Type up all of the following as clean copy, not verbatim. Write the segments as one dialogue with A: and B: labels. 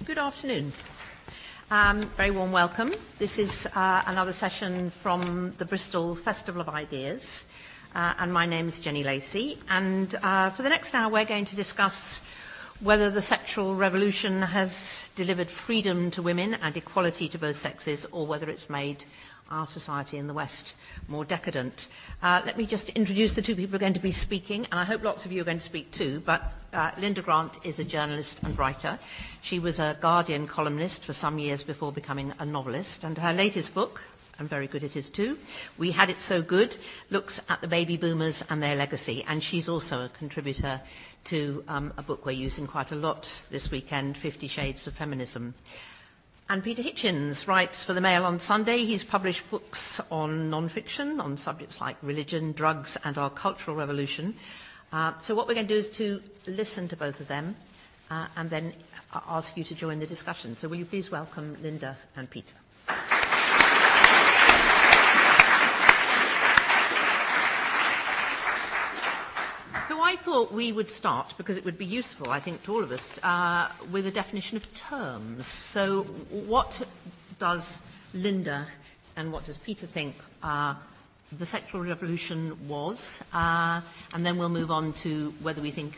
A: Good afternoon. Very warm welcome. This is another session from the Bristol Festival of Ideas, and my name is Jenny Lacey. And for the next hour, we're going to discuss whether the sexual revolution has delivered freedom to women and equality to both sexes, or whether it's made our society in the West more decadent. Let me just introduce the two people who are going to be speaking, and I hope lots of you are going to speak too, but Linda Grant is a journalist and writer. She was a Guardian columnist for some years before becoming a novelist, and her latest book, and very good it is too, We Had It So Good, looks at the baby boomers and their legacy, and she's also a contributor to a book we're using quite a lot this weekend, 50 Shades of Feminism. And Peter Hitchens writes for the Mail on Sunday. He's published books on non-fiction, on subjects like religion, drugs, and our cultural revolution. So what we're going to do is to listen to both of them and then ask you to join the discussion. So will you please welcome Linda and Peter. So I thought we would start, because it would be useful, I think, to all of us, with a definition of terms. So what does Linda and what does Peter think the sexual revolution was? And then we'll move on to whether we think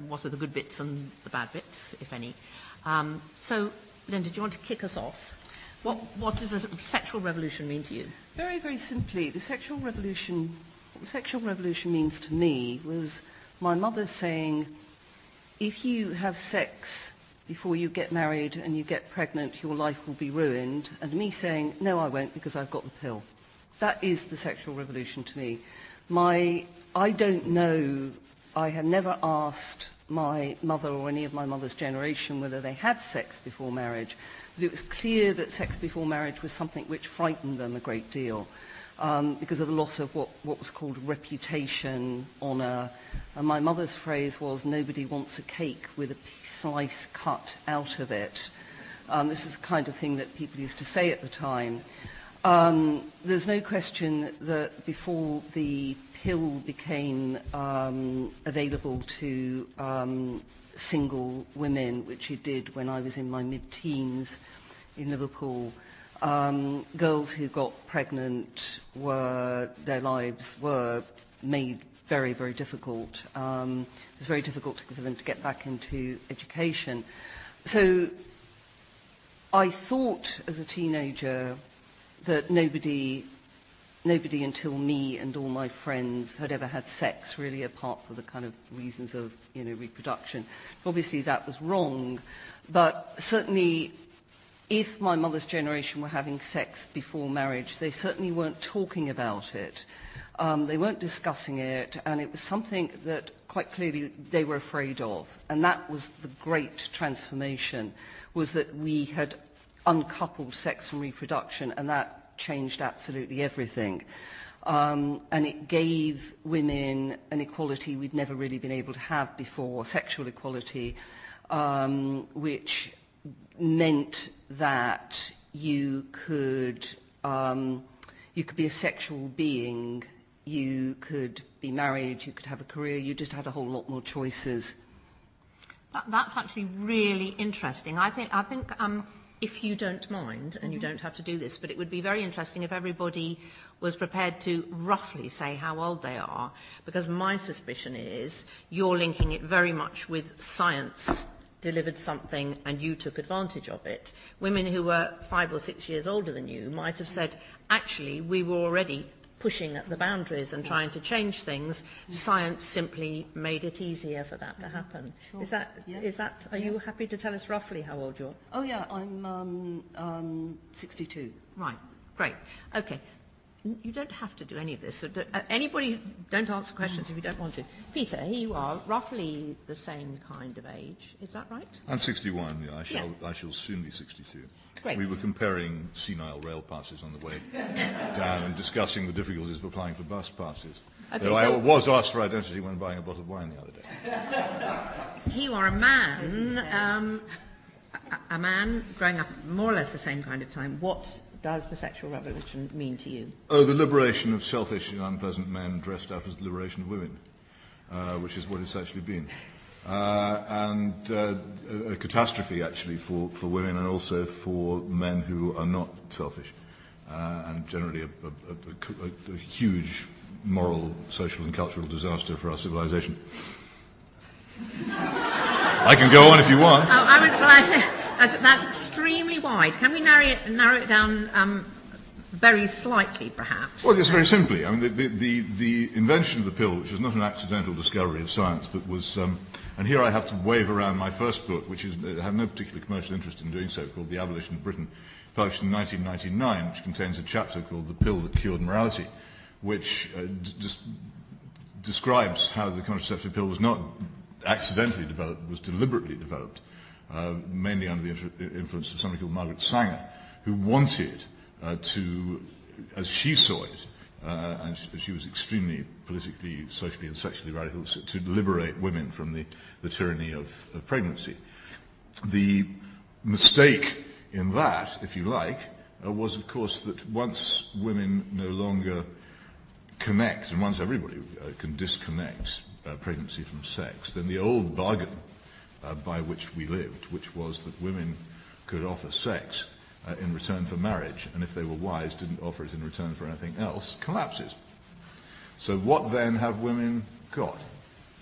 A: what are the good bits and the bad bits, if any. So, Linda, do you want to kick us off? What does a sexual revolution mean to you?
B: Very, very simply, what the sexual revolution means to me was my mother saying, if you have sex before you get married and you get pregnant, your life will be ruined, and me saying, no, I won't, because I've got the pill. That is the sexual revolution to me. I don't know, I have never asked my mother or any of my mother's generation whether they had sex before marriage, but it was clear that sex before marriage was something which frightened them a great deal. Because of the loss of what was called reputation, honour. And my mother's phrase was, nobody wants a cake with a slice cut out of it. This is the kind of thing that people used to say at the time. There's no question that before the pill became available to single women, which it did when I was in my mid-teens in Liverpool, girls who got pregnant their lives were made very, very difficult. It was very difficult for them to get back into education. So I thought as a teenager that nobody until me and all my friends had ever had sex, really, apart from the kind of reasons of, reproduction. Obviously that was wrong, but certainly if my mother's generation were having sex before marriage, they certainly weren't talking about it. They weren't discussing it, and it was something that quite clearly they were afraid of. And that was the great transformation, was that we had uncoupled sex from reproduction, and that changed absolutely everything. And it gave women an equality we'd never really been able to have before, sexual equality, which meant that you could be a sexual being, you could be married, you could have a career, you just had a whole lot more choices.
A: That's actually really interesting. I think if you don't mind, and you don't have to do this, but it would be very interesting if everybody was prepared to roughly say how old they are, because my suspicion is you're linking it very much with science delivered something and you took advantage of it. Women who were 5 or 6 years older than you might have said, actually, we were already pushing at the boundaries and trying to change things. Science simply made it easier for that to happen. Sure. Are you happy to tell us roughly how old you are?
B: Oh yeah, I'm 62.
A: Right, great. Okay. You don't have to do any of this. So anybody, don't answer questions if you don't want to. Peter, here you are, roughly the same kind of age. Is that right?
C: I'm 61, yeah. I shall soon be 62.
A: Great.
C: We were comparing senile rail passes on the way down and discussing the difficulties of applying for bus passes. Okay, though I was asked for identity when buying a bottle of wine the other day.
A: Here you are, a man growing up more or less the same kind of time. What does the sexual revolution mean to you?
C: Oh, the liberation of selfish and unpleasant men dressed up as the liberation of women, which is what it's actually been. and a catastrophe actually for women and also for men who are not selfish, and generally a huge moral, social and cultural disaster for our civilization. I can go on if you want.
A: That's extremely wide. Can we narrow it down very slightly, perhaps?
C: Well, just very simply. I mean, the invention of the pill, which was not an accidental discovery of science, but was, and here I have to wave around my first book, which I have no particular commercial interest in doing so, called The Abolition of Britain, published in 1999, which contains a chapter called The Pill That Cured Morality, which describes how the contraceptive pill was not accidentally developed, was deliberately developed, mainly under the influence of somebody called Margaret Sanger, who wanted to, as she saw it, and she was extremely politically, socially and sexually radical, to liberate women from the tyranny of pregnancy. The mistake in that, if you like, was of course that once women no longer connect, and once everybody can disconnect pregnancy from sex, then the old bargain by which we lived, which was that women could offer sex in return for marriage, and if they were wise, didn't offer it in return for anything else, collapses. So what then have women got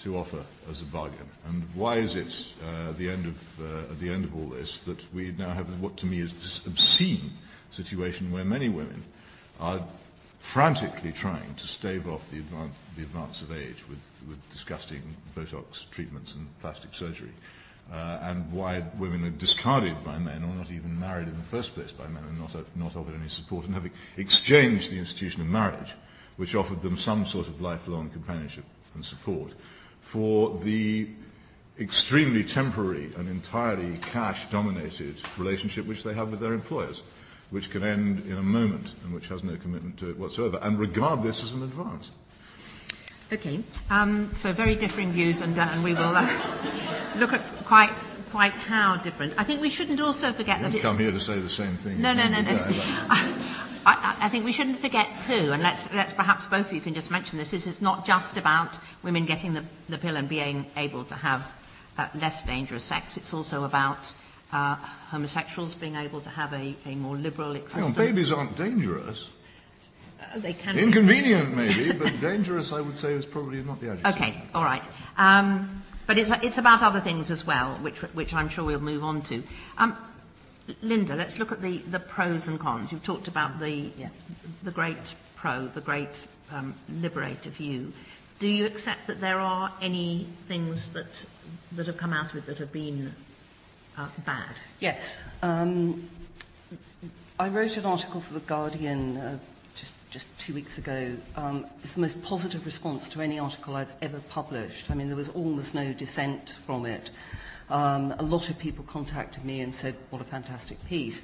C: to offer as a bargain? And why is it at the end of all this that we now have what to me is this obscene situation where many women are frantically trying to stave off the advance of age with disgusting Botox treatments and plastic surgery, and why women are discarded by men or not even married in the first place by men and not offered any support, and having exchanged the institution of marriage, which offered them some sort of lifelong companionship and support, for the extremely temporary and entirely cash-dominated relationship which they have with their employers, which can end in a moment and which has no commitment to it whatsoever, and regard this as an advance.
A: Okay, so very differing views, and we will look at quite how different. I think we shouldn't also forget that it's...
C: come here to say the same thing.
A: No. I think we shouldn't forget too, and let's perhaps both of you can just mention this, is it's not just about women getting the pill and being able to have less dangerous sex, it's also about homosexuals being able to have a more liberal existence.
C: Hang on, babies aren't dangerous.
A: They can
C: Inconvenient maybe, but dangerous I would say is probably not the adjective.
A: Okay, all right. But it's about other things as well, which I'm sure we'll move on to. Linda, let's look at the pros and cons. You've talked about the great pro, the great liberator view. Do you accept that there are any things that have come out of it that have been bad?
B: Yes. I wrote an article for The Guardian just 2 weeks ago. It's the most positive response to any article I've ever published. I mean, there was almost no dissent from it. A lot of people contacted me and said, what a fantastic piece.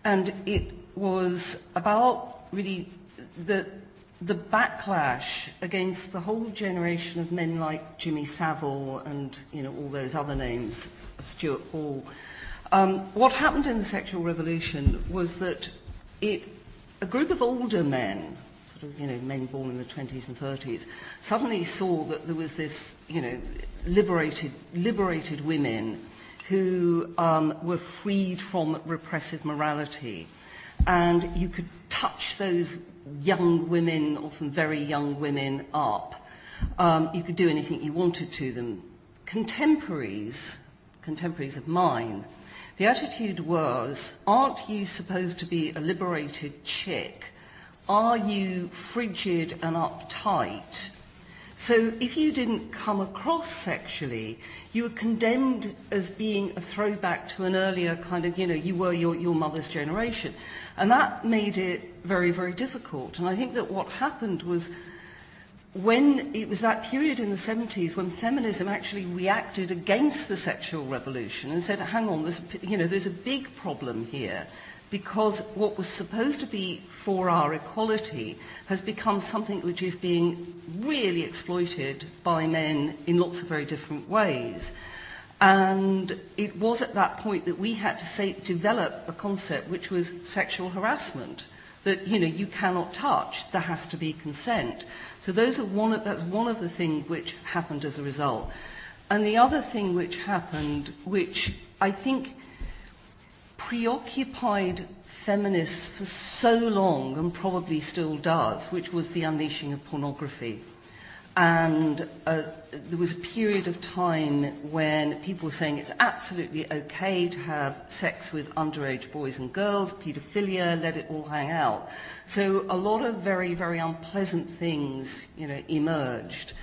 B: And it was about really the backlash against the whole generation of men like Jimmy Savile and, all those other names, Stuart Hall. What happened in the sexual revolution was that a group of older men, sort of, men born in the 20s and 30s, suddenly saw that there was this, liberated women who were freed from repressive morality. And you could touch those young women, often very young women, up. You could do anything you wanted to them. Contemporaries of mine, the attitude was, aren't you supposed to be a liberated chick? Are you frigid and uptight? So if you didn't come across sexually, you were condemned as being a throwback to an earlier kind of, you were your mother's generation. And that made it very, very difficult. And I think that what happened was when it was that period in the 70s when feminism actually reacted against the sexual revolution and said, hang on, there's a big problem here, because what was supposed to be for our equality has become something which is being really exploited by men in lots of very different ways. And it was at that point that we had to develop a concept which was sexual harassment, that, you cannot touch, there has to be consent. So that's one of the things which happened as a result. And the other thing which happened, which I think preoccupied feminists for so long and probably still does, which was the unleashing of pornography. And there was a period of time when people were saying it's absolutely okay to have sex with underage boys and girls, paedophilia, let it all hang out. So a lot of very, very unpleasant things, emerged.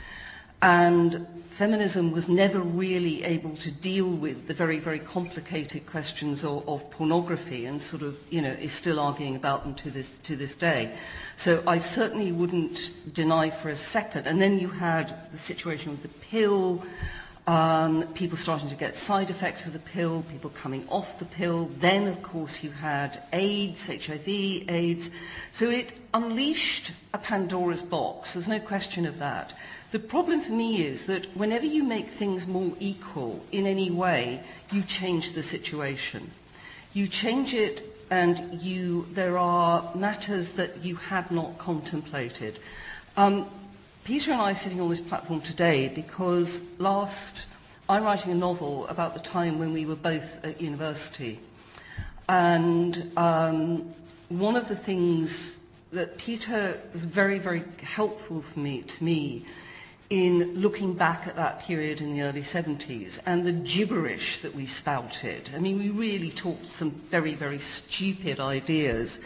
B: And feminism was never really able to deal with the very, very complicated questions of pornography, and sort of, is still arguing about them to this day. So I certainly wouldn't deny for a second. And then you had the situation with the pill, people starting to get side effects of the pill, people coming off the pill. Then, of course, you had AIDS, HIV, AIDS. So it unleashed a Pandora's box. There's no question of that. The problem for me is that whenever you make things more equal in any way, you change the situation. You change it, and there are matters that you had not contemplated. Peter and I are sitting on this platform today because I'm writing a novel about the time when we were both at university. And one of the things that Peter was very, very helpful to me in looking back at that period in the early 70s and the gibberish that we spouted. I mean, we really talked some very, very stupid ideas.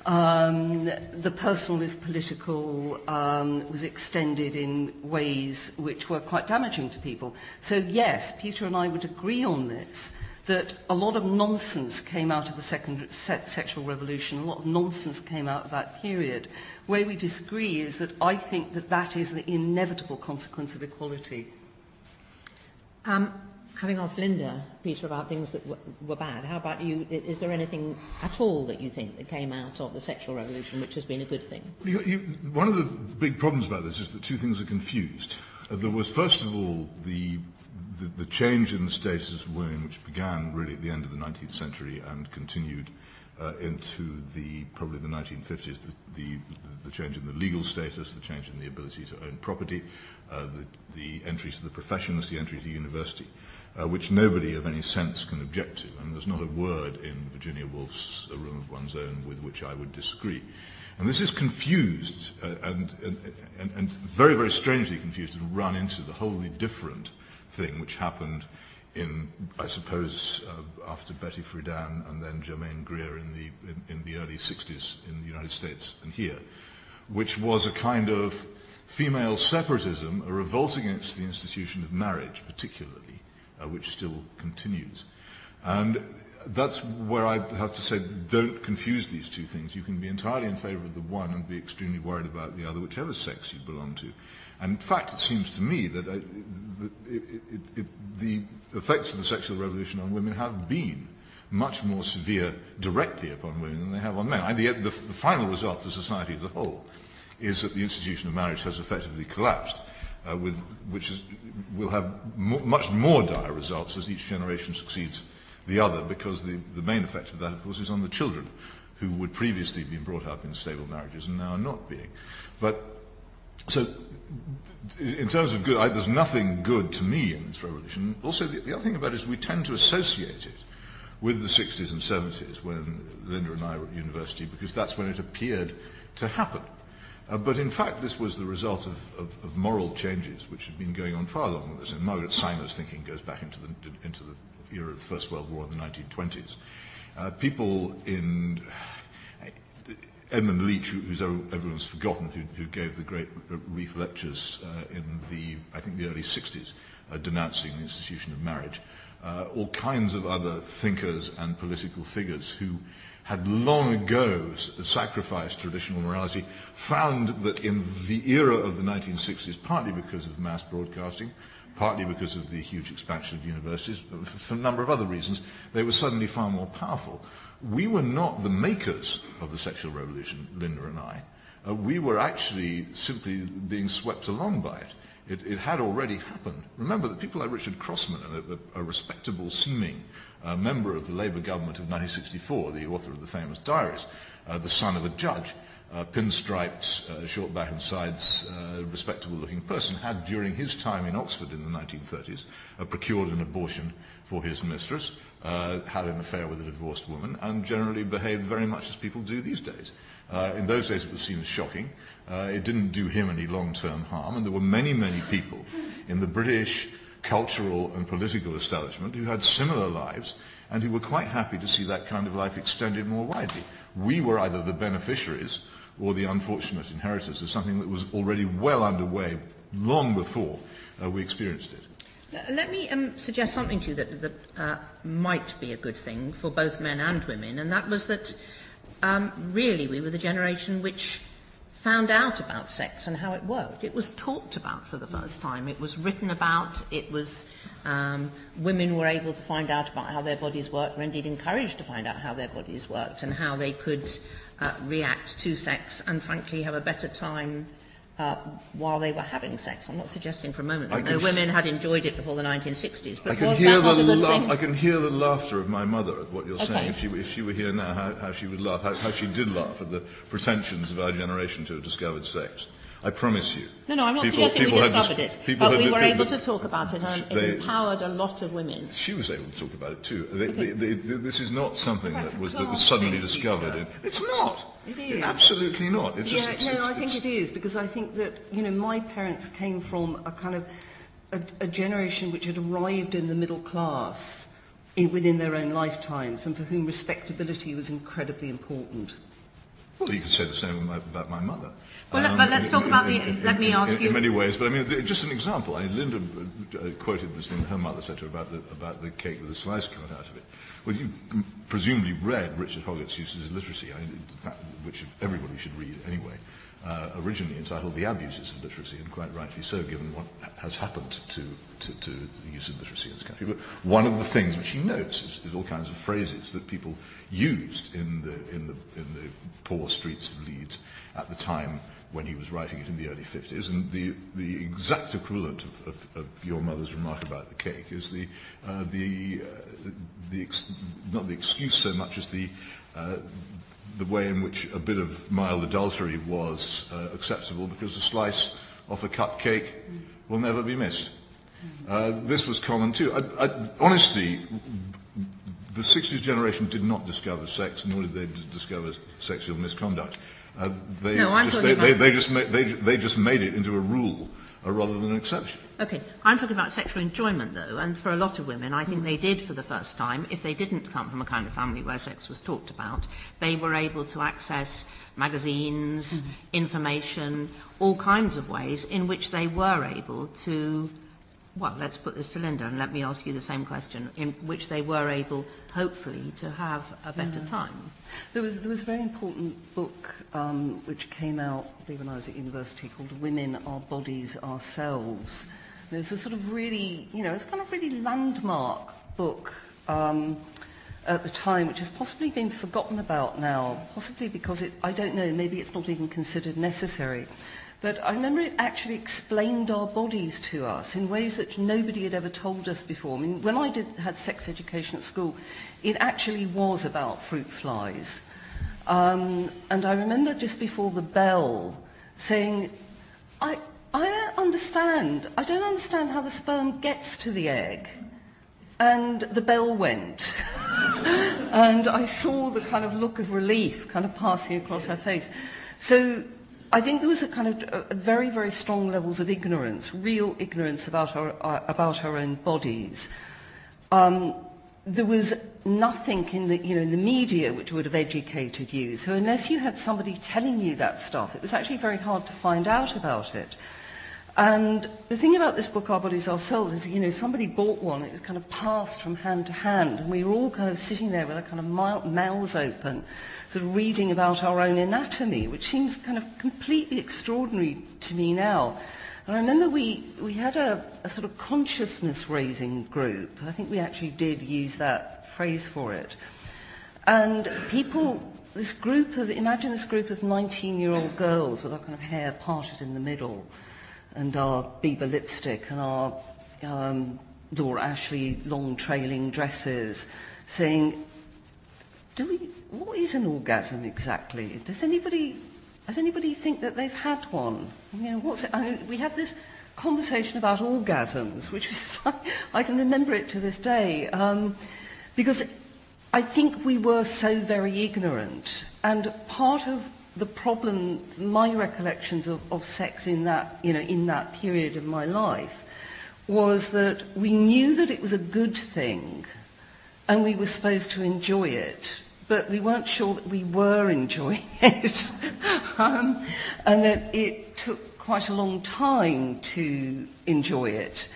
B: The personal is political was extended in ways which were quite damaging to people. So yes, Peter and I would agree on this, that a lot of nonsense came out of the second sexual revolution, a lot of nonsense came out of that period. Where we disagree is that I think that is the inevitable consequence of equality.
A: Having asked Linda, Peter, about things that were bad, how about you? Is there anything at all that you think that came out of the sexual revolution which has been a good thing?
C: One of the big problems about this is that two things are confused. There was, first of all, the change in the status of women, which began really at the end of the 19th century and continued into probably the 1950s, the change in the legal status, the change in the ability to own property, the entry to the professions, the entry to university, which nobody of any sense can object to. And there's not a word in Virginia Woolf's A Room of One's Own with which I would disagree. And this is confused and very, very strangely confused and run into the wholly different thing which happened in, I suppose, after Betty Friedan and then Germaine Greer in the early 60s in the United States and here, which was a kind of female separatism, a revolt against the institution of marriage particularly, which still continues. And that's where I have to say, don't confuse these two things. You can be entirely in favour of the one and be extremely worried about the other, whichever sex you belong to. And in fact, it seems to me that the effects of the sexual revolution on women have been much more severe directly upon women than they have on men. And the final result for society as a whole is that the institution of marriage has effectively collapsed, which will have much more dire results as each generation succeeds the other, because the main effect of that, of course, is on the children, who would previously have been brought up in stable marriages and now are not being. So in terms of good, there's nothing good to me in this revolution. Also, the other thing about it is we tend to associate it with the 60s and 70s when Linda and I were at university, because that's when it appeared to happen. But in fact, this was the result of moral changes which had been going on far longer than this. And Margaret Sanger's thinking goes back into the era of the First World War in the 1920s. People in Edmund Leach, who's everyone's forgotten, who gave the great Wreath lectures in the early 60s, denouncing the institution of marriage. All kinds of other thinkers and political figures who had long ago sacrificed traditional morality, found that in the era of the 1960s, partly because of mass broadcasting, partly because of the huge expansion of universities, but for a number of other reasons, they were suddenly far more powerful. We were not the makers of the sexual revolution, Linda and I. We were actually simply being swept along by it. It had already happened. Remember that people like Richard Crossman, a respectable seeming member of the Labour government of 1964, the author of the famous diaries, the son of a judge, pinstriped, short back and sides, respectable-looking person, had during his time in Oxford in the 1930s procured an abortion for his mistress, had an affair with a divorced woman, and generally behaved very much as people do these days. In those days it was seen as shocking. It didn't do him any long-term harm, and there were many, many people in the British cultural and political establishment who had similar lives and who were quite happy to see that kind of life extended more widely. We were either the beneficiaries or the unfortunate inheritors of something that was already well underway long before we experienced it.
A: Let me suggest something to you that might be a good thing for both men and women, and that was that really we were the generation which found out about sex and how it worked. It was talked about for the first time. It was written about. It was women were able to find out about how their bodies worked, or indeed encouraged to find out how their bodies worked and how they could react to sex and frankly have a better time while they were having sex. I'm not suggesting for a moment that no women had enjoyed it before the 1960s, but was that not a good thing?
C: I can hear the laughter of my mother at what you're saying. If she were here now, how she would laugh, how she did laugh at the pretensions of our generation to have discovered sex. I promise you.
A: No, I'm not suggesting we discovered it, but we were able to talk about it, and it empowered a lot of women.
C: She was able to talk about it too. This is not something that was suddenly discovered. It's not.
B: It is.
C: Absolutely not. It's just,
B: I think it is, because I think that, my parents came from a kind of a generation which had arrived in the middle class within their own lifetimes, and for whom respectability was incredibly important.
C: Well, you could say the same about my mother.
A: Well, but let's talk about let me ask you.
C: In many ways, but I mean, just an example. Linda quoted this thing her mother said to her about the cake with a slice cut out of it. Well, you presumably read Richard Hoggart's Uses of Literacy, which everybody should read anyway, originally entitled The Abuses of Literacy, and quite rightly so, given what has happened to the use of literacy in this country. But one of the things which he notes is all kinds of phrases that people used in the poor streets of Leeds at the time when he was writing it in the early 50s, and the exact equivalent of your mother's remark about the cake is not the excuse so much as the way in which a bit of mild adultery was acceptable, because a slice off a cut cake will never be missed. This was common too. Honestly, the 60s generation did not discover sex, nor did they discover sexual misconduct. They just made it into a rule rather than an exception.
A: Okay, I'm talking about sexual enjoyment though, and for a lot of women, I think they did for the first time. If they didn't come from a kind of family where sex was talked about, they were able to access magazines, information, all kinds of ways in which they were able to, well, let's put this to Linda and let me ask you the same question, in which they were able, hopefully, to have a better time.
B: There was a very important book which came out when I was at university called Women, Our Bodies, Ourselves. And it was a sort of really, it's kind of really landmark book at the time, which has possibly been forgotten about now, possibly because I don't know, maybe it's not even considered necessary. But I remember it actually explained our bodies to us in ways that nobody had ever told us before. I mean, when I had sex education at school, it actually was about fruit flies. And I remember just before the bell saying, I don't understand how the sperm gets to the egg. And the bell went. And I saw the kind of look of relief kind of passing across her face. So I think there was a kind of very, very strong levels of ignorance, real ignorance about our own bodies. There was nothing in the media which would have educated you. So unless you had somebody telling you that stuff, it was actually very hard to find out about it. And the thing about this book, Our Bodies, Ourselves, is, somebody bought one, it was kind of passed from hand to hand, and we were all kind of sitting there with our kind of mouths open, sort of reading about our own anatomy, which seems kind of completely extraordinary to me now. And I remember we had a sort of consciousness-raising group. I think we actually did use that phrase for it. And people, imagine this group of 19-year-old girls with our kind of hair parted in the middle, and our Bieber lipstick and our Laura Ashley long trailing dresses, saying, what is an orgasm exactly? Does anybody Does anybody think that they've had one? You know, what's it? I mean, we had this conversation about orgasms, which was, I can remember it to this day, because I think we were so very ignorant, and part of the problem, my recollections of sex in that, you know, in that period of my life, was that we knew that it was a good thing, and we were supposed to enjoy it, but we weren't sure that we were enjoying it, and that it took quite a long time to enjoy it.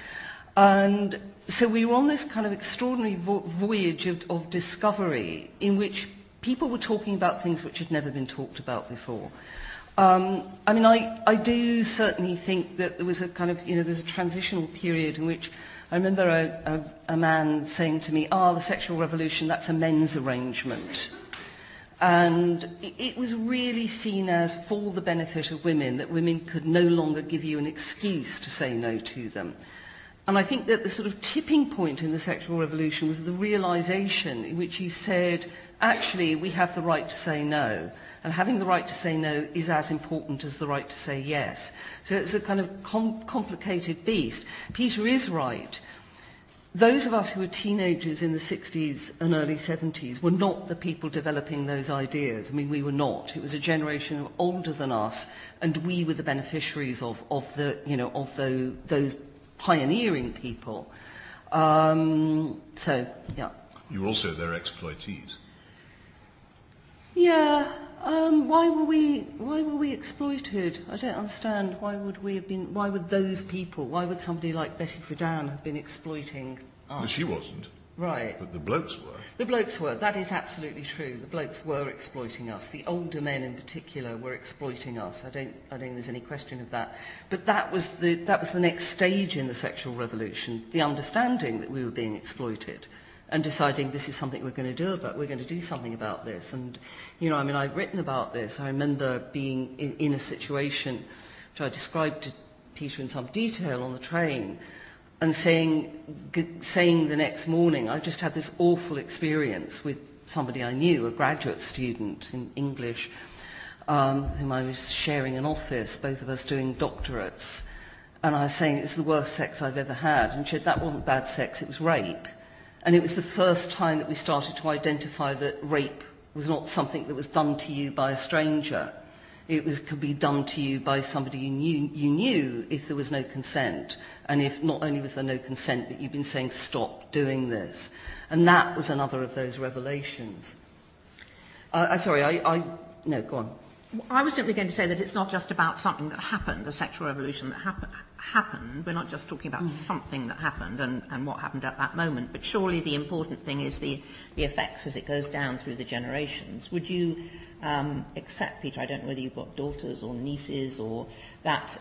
B: And so we were on this kind of extraordinary voyage of discovery in which people were talking about things which had never been talked about before. I mean, I do certainly think that there was a kind of, you know, there's a transitional period in which I remember a man saying to me, the sexual revolution, that's a men's arrangement. And it was really seen as for the benefit of women, that women could no longer give you an excuse to say no to them. And I think that the sort of tipping point in the sexual revolution was the realization in which he said, actually, we have the right to say no. And having the right to say no is as important as the right to say yes. So it's a kind of complicated beast. Peter is right. Those of us who were teenagers in the 60s and early 70s were not the people developing those ideas. I mean, we were not. It was a generation older than us, and we were the beneficiaries of those pioneering people. So, yeah.
C: You were also their exploitees.
B: Yeah. Why were we exploited? I don't understand. Why would those people, why would somebody like Betty Friedan have been exploiting us?
C: Well, she wasn't.
B: Right.
C: But the blokes were.
B: The blokes were. That is absolutely true. The blokes were exploiting us. The older men in particular were exploiting us. I don't think there's any question of that. But that was the next stage in the sexual revolution, the understanding that we were being exploited, and deciding this is something we're going to do something about this. And, you know, I mean, I've written about this. I remember being in a situation which I described to Peter in some detail on the train, and saying the next morning, I just had this awful experience with somebody I knew, a graduate student in English, whom I was sharing an office, both of us doing doctorates. And I was saying, it's the worst sex I've ever had. And she said, that wasn't bad sex, it was rape. And it was the first time that we started to identify that rape was not something that was done to you by a stranger. Could be done to you by somebody you knew if there was no consent. And if not only was there no consent, but you've been saying, stop doing this. And that was another of those revelations. No, go on.
A: I was simply going to say that it's not just about something that happened, the sexual revolution that happened. We're not just talking about something that happened and what happened at that moment, but surely the important thing is the effects as it goes down through the generations. Would you accept, Peter, I don't know whether you've got daughters or nieces, or that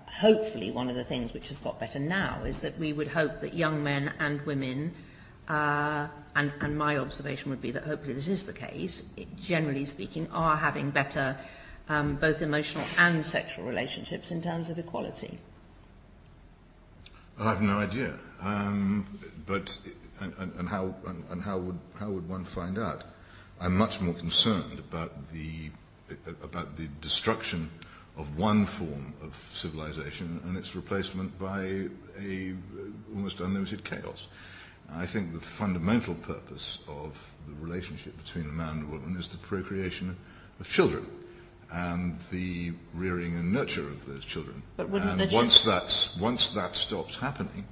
A: hopefully one of the things which has got better now is that we would hope that young men and women, and my observation would be that hopefully this is the case, generally speaking, are having better both emotional and sexual relationships in terms of equality.
C: I have no idea, but how would one find out? I'm much more concerned about the destruction of one form of civilization and its replacement by a almost unlimited chaos. I think the fundamental purpose of the relationship between a man and a woman is the procreation of children and the rearing and nurture of those children.
A: But wouldn't
C: and once that stops happening,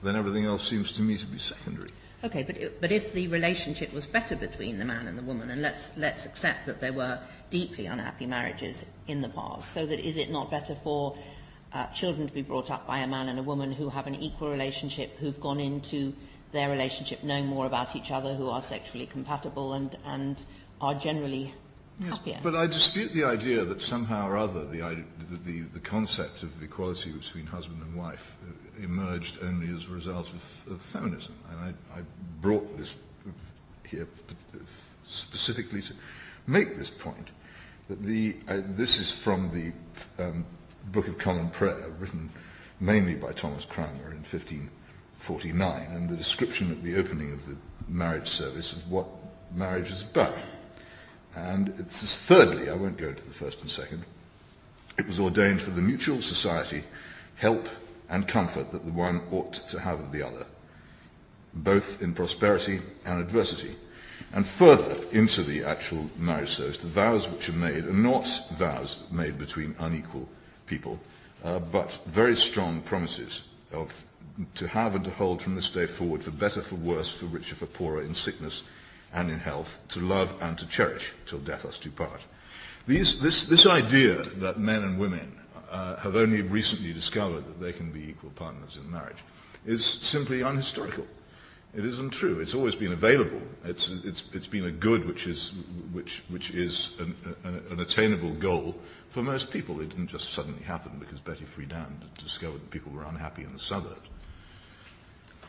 C: then everything else seems to me to be secondary.
A: Okay, but if the relationship was better between the man and the woman, and let's accept that there were deeply unhappy marriages in the past, so that is it not better for children to be brought up by a man and a woman who have an equal relationship, who've gone into their relationship knowing more about each other, who are sexually compatible and are generally happier?
C: Yes, but I dispute the idea that somehow or other the concept of equality between husband and wife emerged only as a result of feminism. And I brought this here specifically to make this point, that this is from the Book of Common Prayer, written mainly by Thomas Cranmer in 1549, and the description at the opening of the marriage service of what marriage is about. And it's thirdly, I won't go into the first and second, it was ordained for the mutual society, help and comfort that the one ought to have of the other, both in prosperity and adversity. And further into the actual marriage service, the vows which are made are not vows made between unequal people, but very strong promises of to have and to hold from this day forward, for better, for worse, for richer, for poorer, in sickness and in health, to love and to cherish till death us do part. This idea that men and women have only recently discovered that they can be equal partners in marriage is simply unhistorical. It isn't true. It's always been available. It's been a good which is an attainable goal for most people. It didn't just suddenly happen because Betty Friedan discovered that people were unhappy in the suburbs.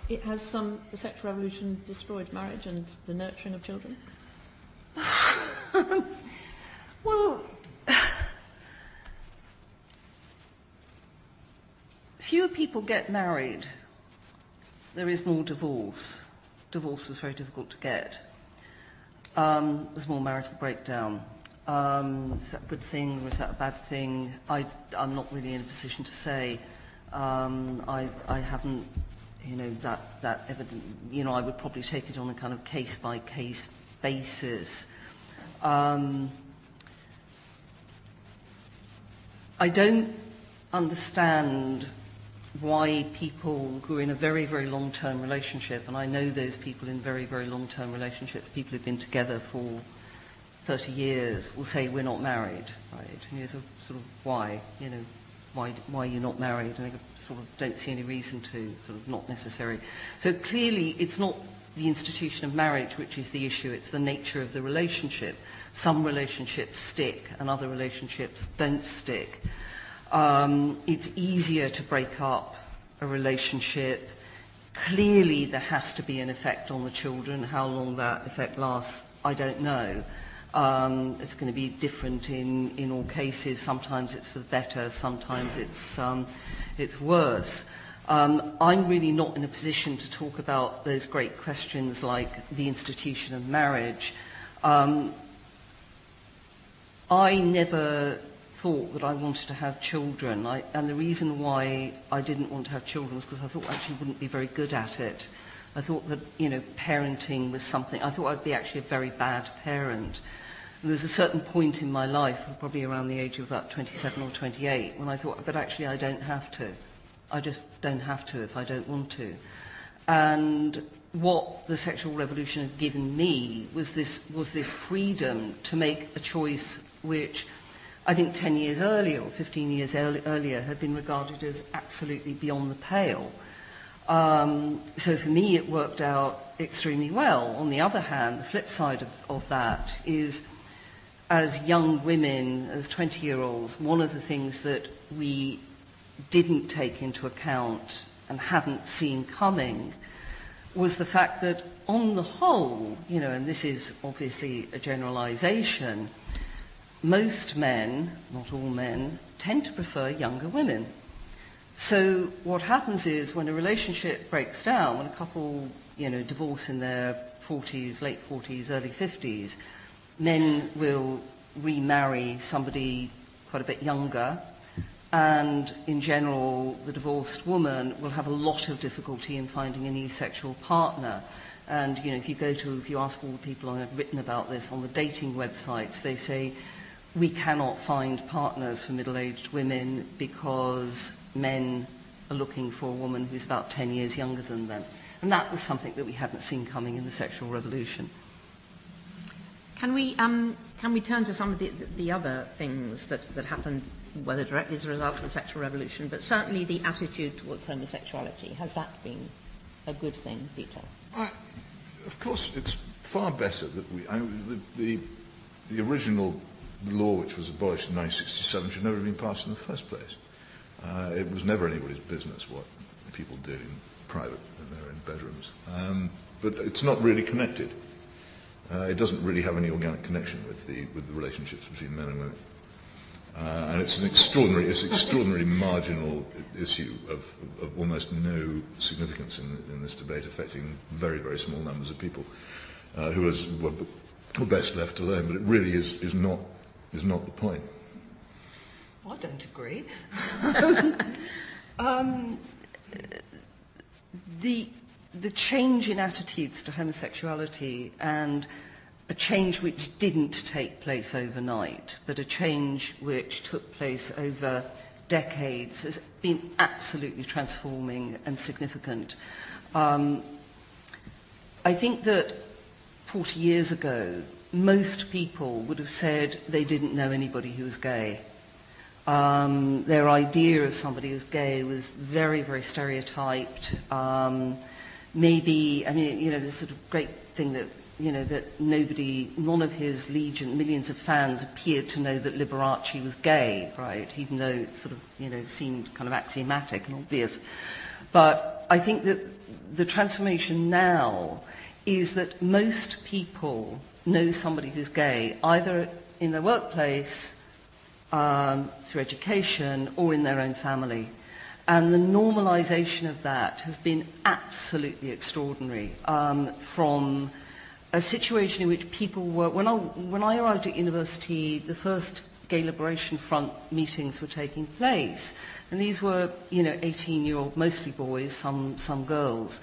A: It has the sexual revolution destroyed marriage and the nurturing of children?
B: Well, fewer people get married. There is more divorce. Divorce was very difficult to get. There's more marital breakdown. Is that a good thing or is that a bad thing? I'm not really in a position to say. I haven't, that evident. I would probably take it on a kind of case-by-case basis. I don't understand why people who are in a very, very long-term relationship, and I know those people in very, very long-term relationships, people who've been together for 30 years, will say we're not married, right? And so sort of why, why you're not married, and they sort of don't see any reason to, sort of not necessary. So clearly it's not the institution of marriage which is the issue, it's the nature of the relationship. Some relationships stick and other relationships don't stick. It's easier to break up a relationship. Clearly there has to be an effect on the children. How long that effect lasts, I don't know. It's going to be different in all cases. Sometimes it's for the better, sometimes it's worse. I'm really not in a position to talk about those great questions like the institution of marriage. I never thought that I wanted to have children, and the reason why I didn't want to have children was because I thought I actually wouldn't be very good at it. I thought that, parenting was something, I thought I'd be actually a very bad parent. And there was a certain point in my life, probably around the age of about 27 or 28, when I thought, but actually I don't have to. I just don't have to if I don't want to. And what the sexual revolution had given me was this freedom to make a choice which I think 10 years earlier or 15 years earlier had been regarded as absolutely beyond the pale. So for me it worked out extremely well. On the other hand, the flip side of that is, as young women, as 20-year-olds, one of the things that we didn't take into account and hadn't seen coming was the fact that on the whole, and this is obviously a generalization, most men, not all men, tend to prefer younger women. So what happens is when a relationship breaks down, when a couple, divorce in their 40s, late 40s, early 50s, men will remarry somebody quite a bit younger, and in general the divorced woman will have a lot of difficulty in finding a new sexual partner. And if you ask all the people who have written about this on the dating websites, they say we cannot find partners for middle-aged women because men are looking for a woman who's about 10 years younger than them. And that was something that we hadn't seen coming in the sexual revolution.
A: Can we turn to some of the other things that happened, whether directly as a result of the sexual revolution, but certainly the attitude towards homosexuality? Has that been a good thing, Peter?
C: Of course, it's far better that the original law which was abolished in 1967 should never have been passed in the first place. It was never anybody's business what people did in private in their own bedrooms. But it's not really connected. It doesn't really have any organic connection with the relationships between men and women. And it's an extraordinary marginal issue of almost no significance in this debate, affecting very, very small numbers of people who, as or best left alone. But it really is not the point.
B: I don't agree. The change in attitudes to homosexuality, and a change which didn't take place overnight, but a change which took place over decades, has been absolutely transforming and significant. I think that 40 years ago, most people would have said they didn't know anybody who was gay. Their idea of somebody as gay was very, very stereotyped. Maybe, I mean, you know, this sort of great thing that, you know, that none of his legion, millions of fans appeared to know that Liberace was gay, right? Even though it sort of, you know, seemed kind of axiomatic and obvious. But I think that the transformation now is that most people know somebody who's gay, either in their workplace, through education, or in their own family. And the normalisation of that has been absolutely extraordinary, from a situation in which people were... When I arrived at university, the first Gay Liberation Front meetings were taking place. And these were, you know, 18-year-old, mostly boys, some girls.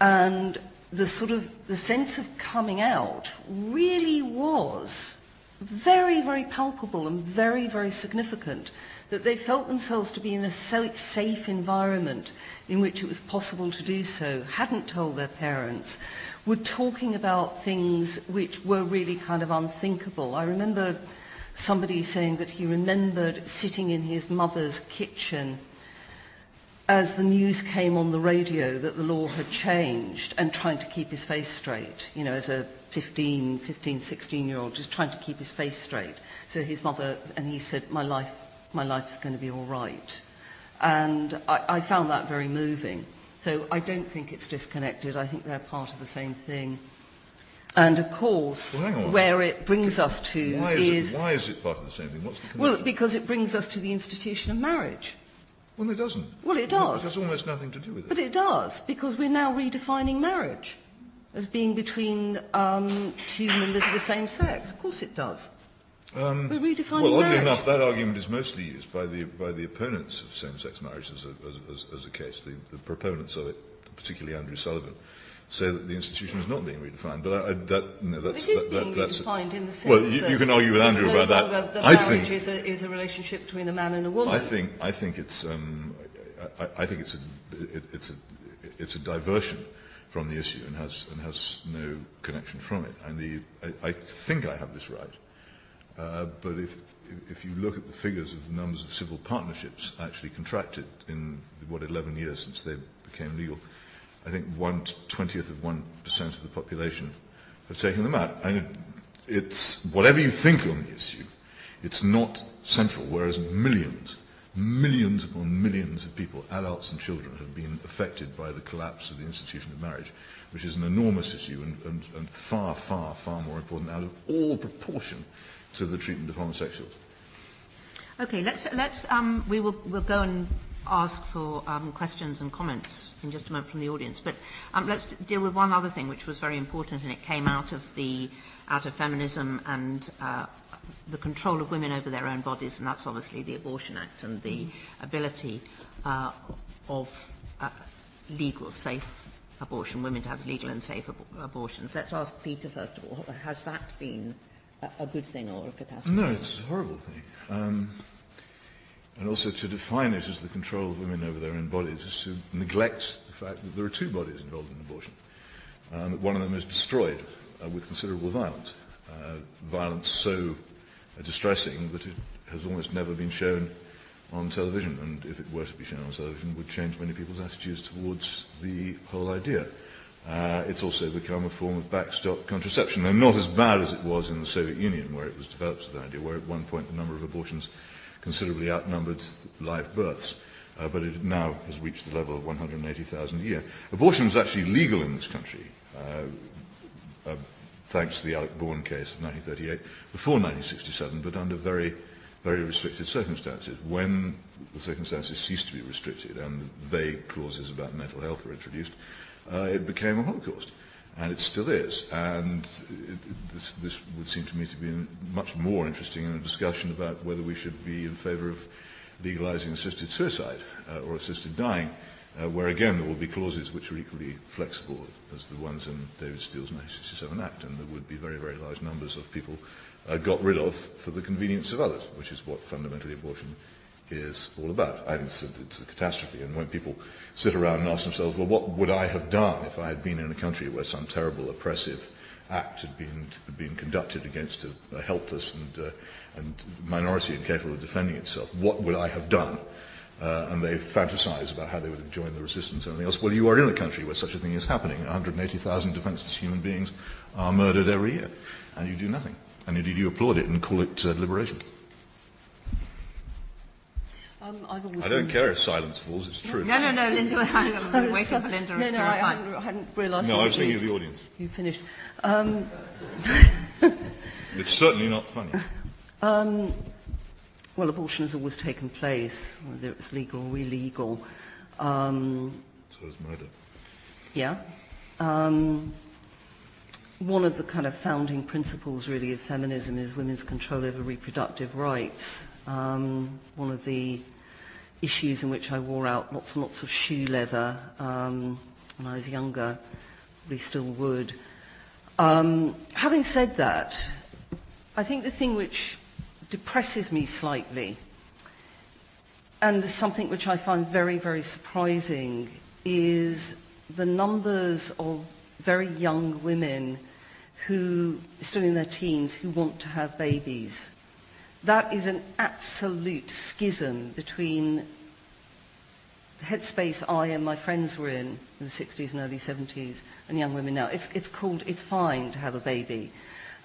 B: And the sense of coming out really was very, very palpable and very, very significant, that they felt themselves to be in a safe environment in which it was possible to do so, hadn't told their parents, were talking about things which were really kind of unthinkable. I remember somebody saying that he remembered sitting in his mother's kitchen as the news came on the radio that the law had changed, and trying to keep his face straight, you know, as a 15, 16-year-old, just trying to keep his face straight. So his mother, and he said, my life is going to be all right. And I found that very moving. So I don't think it's disconnected. I think they're part of the same thing. And of course, where it brings us to
C: why is it part of the same thing? What's the connection?
B: Well, because it brings us to the institution of marriage.
C: Well, it doesn't.
B: Well, it does.
C: It has almost nothing to do with it.
B: But it does, because we're now redefining marriage as being between two members of the same sex. Of course it does. We're redefining marriage.
C: Well, oddly enough, that argument is mostly used by the opponents of same-sex marriage as a case. The proponents of it, particularly Andrew Sullivan, say that the institution is not being redefined. But that's
B: it is being redefined in the sense
C: well, you can argue with Andrew about that.
B: The marriage is a relationship between a man and a woman.
C: I think it's a diversion from the issue and has no connection from it. And I think I have this right. But if you look at the figures of the numbers of civil partnerships actually contracted in 11 years since they became legal, I think 1/20 of 1% of the population have taken them out. And it's whatever you think on the issue, it's not central. Whereas millions upon millions of people, adults and children, have been affected by the collapse of the institution of marriage, which is an enormous issue and far, far, far more important out of all proportion to the treatment of homosexuals.
A: Okay, we'll go and ask for questions and comments in just a moment from the audience. But let's deal with one other thing which was very important, and it came out of feminism and the control of women over their own bodies, and that's obviously the Abortion Act and the ability of legal, safe abortion, women to have legal and safe abortions. Let's ask Peter first of all. Has that been a good thing or a catastrophe?
C: No, it's a horrible thing. And also to define it as the control of women over their own bodies is to neglect the fact that there are two bodies involved in abortion. That one of them is destroyed with considerable violence. Violence so distressing that it has almost never been shown on television, and if it were to be shown on television would change many people's attitudes towards the whole idea. It's also become a form of backstop contraception, and not as bad as it was in the Soviet Union, where it was developed as an idea, where at one point the number of abortions considerably outnumbered live births, but it now has reached the level of 180,000 a year. Abortion was actually legal in this country, thanks to the Alec Bourne case of 1938, before 1967, but under very, very restricted circumstances. When the circumstances ceased to be restricted and the vague clauses about mental health were introduced, it became a Holocaust. And it still is. And this would seem to me to be much more interesting in a discussion about whether we should be in favour of legalising assisted suicide or assisted dying, where again there will be clauses which are equally flexible as the ones in David Steele's 1967 Act, and there would be very, very large numbers of people got rid of for the convenience of others, which is what fundamentally abortion is all about. I think it's a catastrophe, and when people sit around and ask themselves, well, what would I have done if I had been in a country where some terrible oppressive act had been conducted against a helpless and minority incapable of defending itself? What would I have done? And they fantasize about how they would have joined the resistance and everything else. Well, you are in a country where such a thing is happening. 180,000 defenseless human beings are murdered every year, and you do nothing. And indeed you applaud it and call it liberation. I don't care if silence falls, it's true.
A: No, Linda, I'm waiting for Linda.
B: No, I hadn't realised.
C: No, I was thinking of the audience.
B: You finished.
C: It's certainly not funny.
B: Well, abortion has always taken place, whether it's legal or illegal.
C: So is murder.
B: Yeah. One of the kind of founding principles, really, of feminism is women's control over reproductive rights. One of the issues in which I wore out lots and lots of shoe leather when I was younger, probably still would. Having said that, I think the thing which depresses me slightly, and is something which I find very, very surprising, is the numbers of very young women who, still in their teens, who want to have babies. That is an absolute schism between the headspace I and my friends were in the 60s and early 70s and young women now. It's fine to have a baby.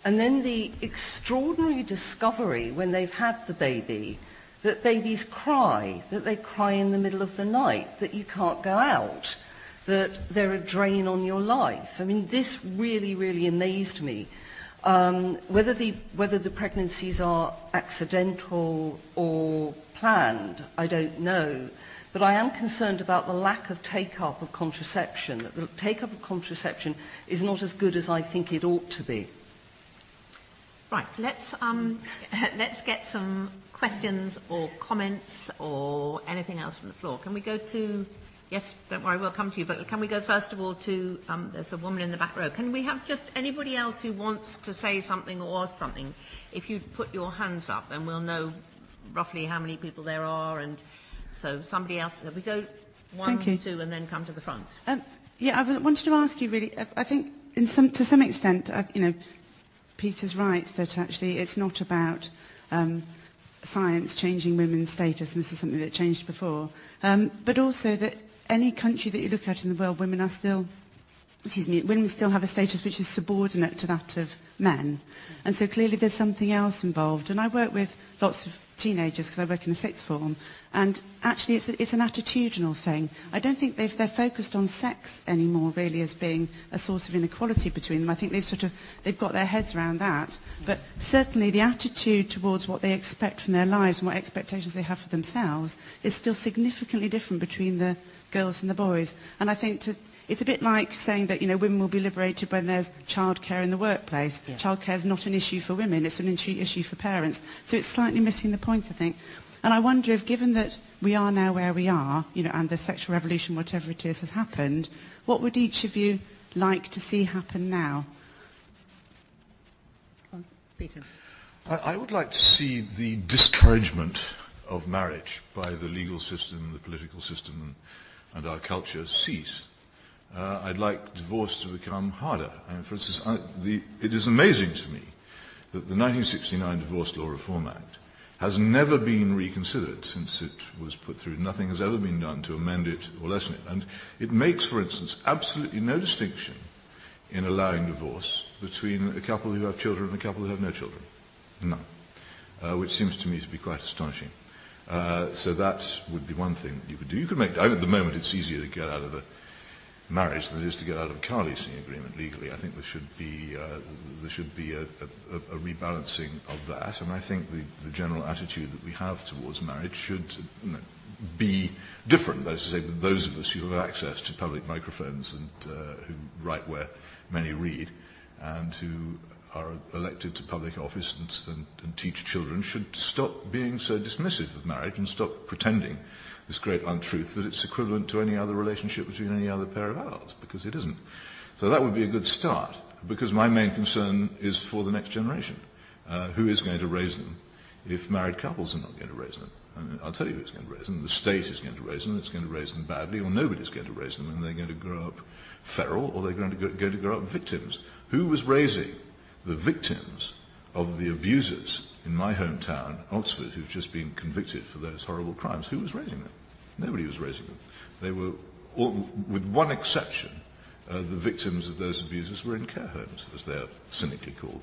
B: And then the extraordinary discovery when they've had the baby that babies cry, that they cry in the middle of the night, that you can't go out, that they're a drain on your life. I mean, this really, really amazed me. Whether the pregnancies are accidental or planned, I don't know. But I am concerned about the lack of take-up of contraception, that the take-up of contraception is not as good as I think it ought to be.
A: Right, let's get some questions or comments or anything else from the floor. Can we go to... Yes, don't worry, we'll come to you, but can we go first of all to, there's a woman in the back row. Can we have just anybody else who wants to say something or something? If you put your hands up, then we'll know roughly how many people there are, and so somebody else. We go one, two, and then come to the front.
D: Yeah, I wanted to ask you really, I think to some extent, Peter's right that actually it's not about science changing women's status, and this is something that changed before, but also that any country that you look at in the world, women still have a status which is subordinate to that of men. And so clearly there's something else involved. And I work with lots of teenagers because I work in a sixth form, and actually it's an attitudinal thing. I don't think they're focused on sex anymore really as being a source of inequality between them. I think they've got their heads around that. But certainly the attitude towards what they expect from their lives and what expectations they have for themselves is still significantly different between the girls and the boys. And I think it's a bit like saying that, women will be liberated when there's childcare in the workplace. Yeah. Childcare is not an issue for women, it's an issue for parents. So it's slightly missing the point, I think. And I wonder if, given that we are now where we are, and the sexual revolution, whatever it is, has happened, what would each of you like to see happen now?
A: Peter.
C: I would like to see the discouragement of marriage by the legal system, the political system, and our culture cease. I'd like divorce to become harder. For instance, it is amazing to me that the 1969 Divorce Law Reform Act has never been reconsidered since it was put through. Nothing has ever been done to amend it or lessen it. And it makes, for instance, absolutely no distinction in allowing divorce between a couple who have children and a couple who have no children. None. Which seems to me to be quite astonishing. So that would be one thing that you could do. You could make, at the moment it's easier to get out of a marriage than it is to get out of a car leasing agreement legally. I think there should be a rebalancing of that, and I think the general attitude that we have towards marriage should be different. That is to say, those of us who have access to public microphones and who write where many read, and who are elected to public office and teach children should stop being so dismissive of marriage and stop pretending this great untruth that it's equivalent to any other relationship between any other pair of adults, because it isn't. So that would be a good start, because my main concern is for the next generation. Who is going to raise them if married couples are not going to raise them? And I'll tell you who's going to raise them. The state is going to raise them. It's going to raise them badly, or nobody's going to raise them, and they're going to grow up feral, or they're going to grow up victims. Who was raising the victims of the abusers in my hometown, Oxford, who've just been convicted for those horrible crimes? Who was raising them? Nobody was raising them. They were, all, with one exception, the victims of those abusers were in care homes, as they're cynically called,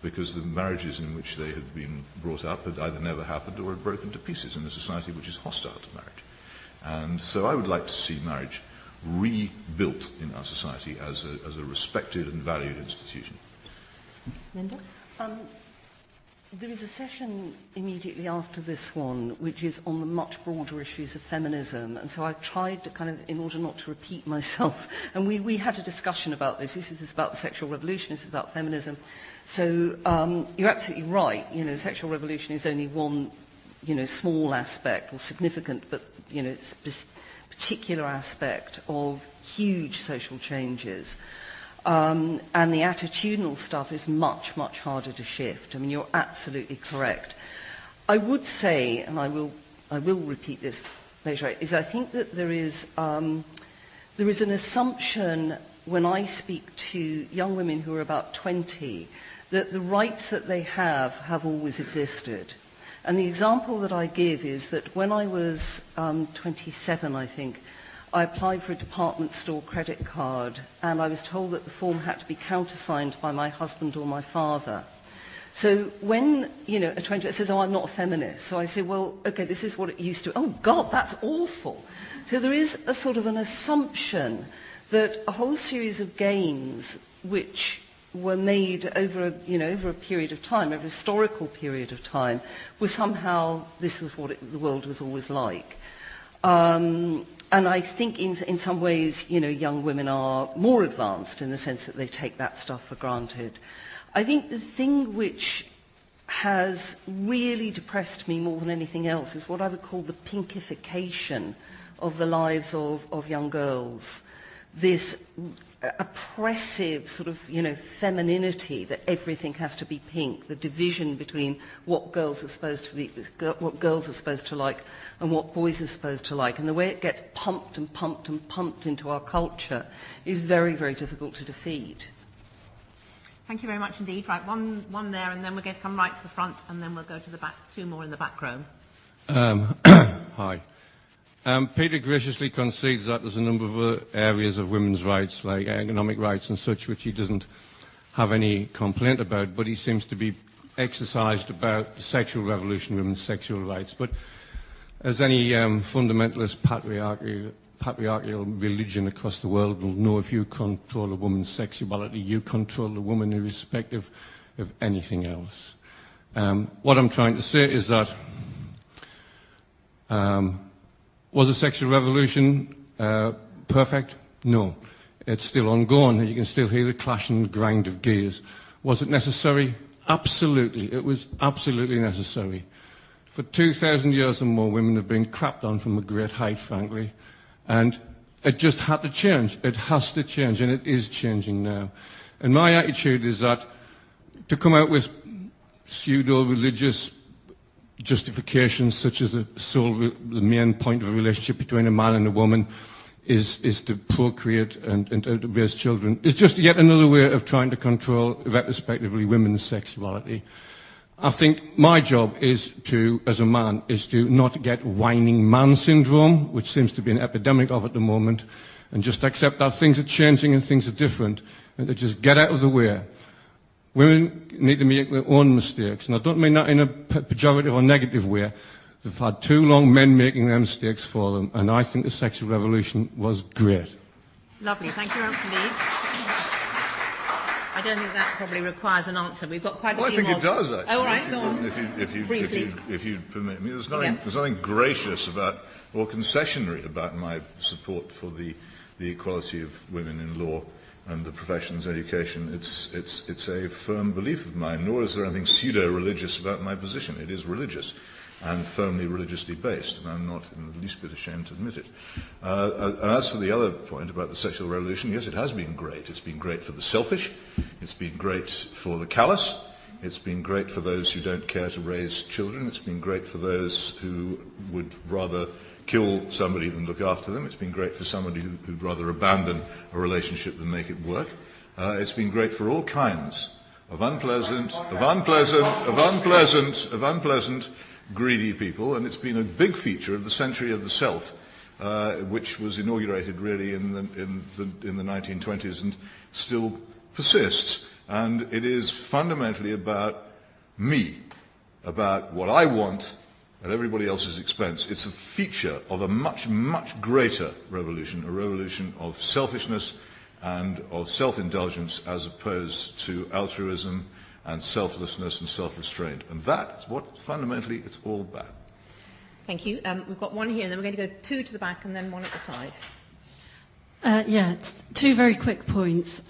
C: because the marriages in which they had been brought up had either never happened or had broken to pieces in a society which is hostile to marriage. And so I would like to see marriage rebuilt in our society as a respected and valued institution.
A: Linda?
B: There is a session immediately after this one which is on the much broader issues of feminism, and so I've tried to kind of, in order not to repeat myself, and we had a discussion about this. This is about the sexual revolution, this is about feminism. So you're absolutely right, the sexual revolution is only one, small aspect, or significant, but, it's this particular aspect of huge social changes. And the attitudinal stuff is much, much harder to shift. I mean, you're absolutely correct. I would say, and I will repeat this later, is I think that there is an assumption when I speak to young women who are about 20 that the rights that they have always existed. And the example that I give is that when I was 27, I think, I applied for a department store credit card, and I was told that the form had to be countersigned by my husband or my father. So when, a 20 says, oh, I'm not a feminist, so I say, well, okay, this is what it used to. Oh, God, that's awful. So there is a sort of an assumption that a whole series of gains which were made over a period of time, over a historical period of time, were somehow, this was what the world was always like. And I think in some ways, young women are more advanced in the sense that they take that stuff for granted. I think the thing which has really depressed me more than anything else is what I would call the pinkification of the lives of young girls. This oppressive sort of, femininity that everything has to be pink, the division between what girls are supposed to be, what girls are supposed to like and what boys are supposed to like, and the way it gets pumped and pumped and pumped into our culture is very, very difficult to defeat.
A: Thank you very much indeed. Right, one there, and then we're going to come right to the front, and then we'll go to the back, two more in the back row.
E: Hi. Peter graciously concedes that there's a number of other areas of women's rights, like economic rights and such, which he doesn't have any complaint about, but he seems to be exercised about the sexual revolution, women's sexual rights. But as any fundamentalist patriarchal religion across the world will know, if you control a woman's sexuality, you control the woman irrespective of anything else. What I'm trying to say is that was the sexual revolution perfect? No. It's still ongoing. You can still hear the clash and grind of gears. Was it necessary? Absolutely. It was absolutely necessary. For 2,000 years or more, women have been crapped on from a great height, frankly. And it just had to change. It has to change, and it is changing now. And my attitude is that to come out with pseudo-religious justifications such as the main point of a relationship between a man and a woman is to procreate and to raise children is just yet another way of trying to control, retrospectively, women's sexuality. I think my job is to, as a man, is to not get whining man syndrome, which seems to be an epidemic of at the moment, and just accept that things are changing and things are different, and to just get out of the way. Women need to make their own mistakes, and I don't mean that in a pejorative or negative way. They've had too long men making their mistakes for them, and I think the sexual revolution was great.
A: Lovely, thank you very much indeed. I don't think that probably requires an answer. We've got quite a few more.
C: I think it does, actually.
A: Oh, right, go on.
C: If you permit me. There's nothing gracious about or concessionary about my support for the equality of women in law and the profession's education, it's a firm belief of mine, nor is there anything pseudo-religious about my position. It is religious and firmly religiously based, and I'm not in the least bit ashamed to admit it. And as for the other point about the sexual revolution, yes, it has been great. It's been great for the selfish, it's been great for the callous, it's been great for those who don't care to raise children, it's been great for those who would rather kill somebody than look after them, it's been great for somebody who'd rather abandon a relationship than make it work. It's been great for all kinds of unpleasant, greedy people, and it's been a big feature of the century of the self, which was inaugurated really in the 1920s and still persists. And it is fundamentally about me, about what I want at everybody else's expense. It's a feature of a much, much greater revolution, a revolution of selfishness and of self-indulgence as opposed to altruism and selflessness and self-restraint. And that's what fundamentally it's all about.
A: Thank you. We've got one here, and then we're going to go two to the back and then one at the side.
F: Two very quick points.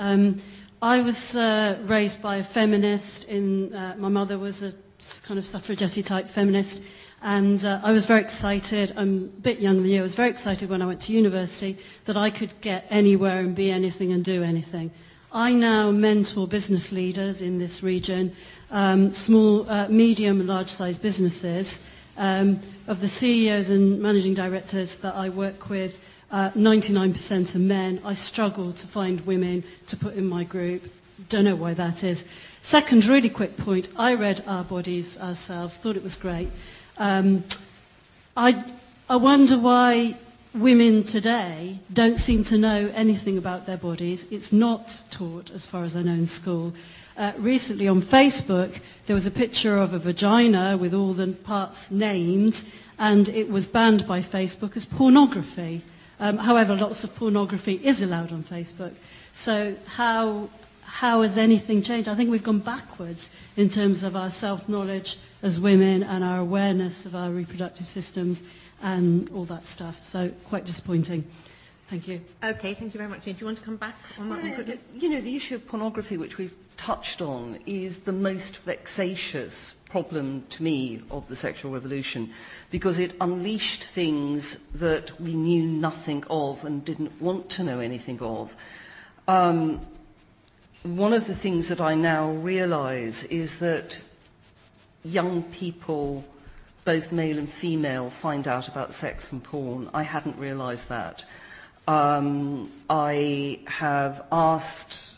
F: I was raised by a feminist. My mother was a kind of suffragette type feminist, and I was very excited. I'm a bit younger than you. I was very excited when I went to university that I could get anywhere and be anything and do anything. I now mentor business leaders in this region, small, medium and large-sized businesses. Of the CEOs and managing directors that I work with, 99% are men. I struggle to find women to put in my group. Don't know why that is. Second, really quick point. I read Our Bodies, Ourselves, thought it was great. I wonder why women today don't seem to know anything about their bodies. It's not taught, as far as I know, in school. Recently on Facebook, there was a picture of a vagina with all the parts named, and it was banned by Facebook as pornography. However, lots of pornography is allowed on Facebook. So how has anything changed? I think we've gone backwards in terms of our self-knowledge as women and our awareness of our reproductive systems and all that stuff. So quite disappointing. Thank you.
A: Okay, thank you very much. Do you want to come back on that one quickly?
B: The issue of pornography, which we've touched on, is the most vexatious problem to me of the sexual revolution, because it unleashed things that we knew nothing of and didn't want to know anything of. One of the things that I now realise is that young people, both male and female, find out about sex and porn. I hadn't realised that. I have asked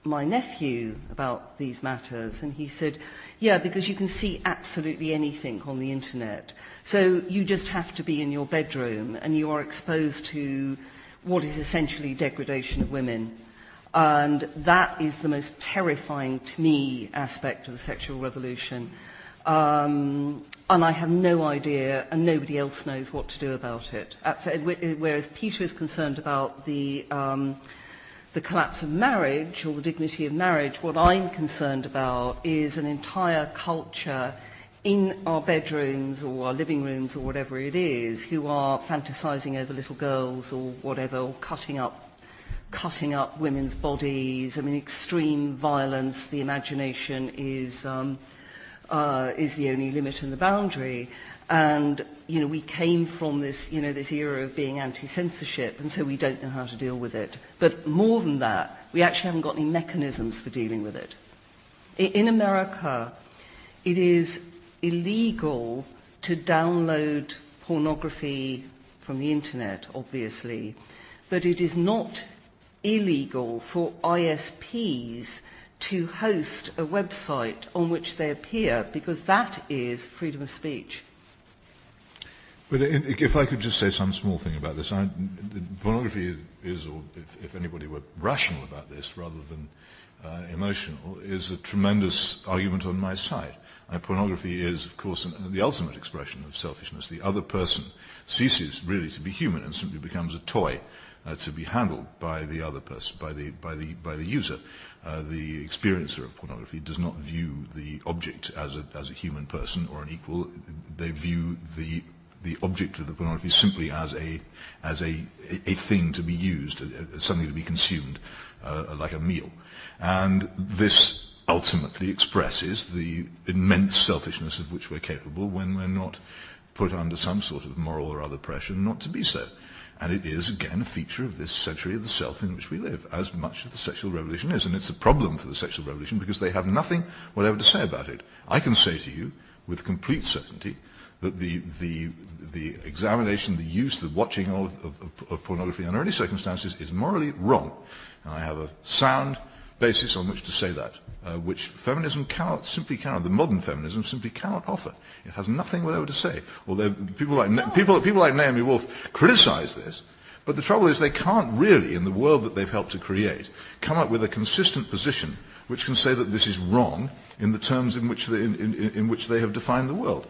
B: my nephew about these matters, and he said, yeah, because you can see absolutely anything on the internet. So you just have to be in your bedroom, and you are exposed to what is essentially degradation of women. And that is the most terrifying, to me, aspect of the sexual revolution. And I have no idea, and nobody else knows what to do about it. Whereas Peter is concerned about the collapse of marriage or the dignity of marriage, what I'm concerned about is an entire culture in our bedrooms or our living rooms or whatever it is, who are fantasizing over little girls or whatever, or cutting up women's bodies. I mean, extreme violence. The imagination is the only limit and the boundary. And, we came from this, this era of being anti-censorship, and so we don't know how to deal with it. But more than that, we actually haven't got any mechanisms for dealing with it. In America, it is illegal to download pornography from the internet, obviously, but it is not illegal for ISPs to host a website on which they appear, because that is freedom of speech.
C: But if I could just say some small thing about this, pornography is, or if anybody were rational about this rather than emotional, is a tremendous argument on my side. Pornography is, of course, the ultimate expression of selfishness. The other person ceases really to be human and simply becomes a toy to be handled by the other person, by the user. The experiencer of pornography does not view the object as a human person or an equal. They view the the object of the pornography simply as a thing to be used, something to be consumed, like a meal. And this ultimately expresses the immense selfishness of which we're capable when we're not put under some sort of moral or other pressure not to be so. And it is, again, a feature of this century of the self in which we live, as much of the sexual revolution is. And it's a problem for the sexual revolution because they have nothing whatever to say about it. I can say to you with complete certainty that the examination, the use, the watching of pornography under any circumstances is morally wrong. And I have a sound basis on which to say that, which feminism simply cannot, the modern feminism simply cannot offer. It has nothing whatever to say. Although people like Naomi Wolf criticize this, but the trouble is they can't really, in the world that they've helped to create, come up with a consistent position which can say that this is wrong in the terms in which they have defined the world.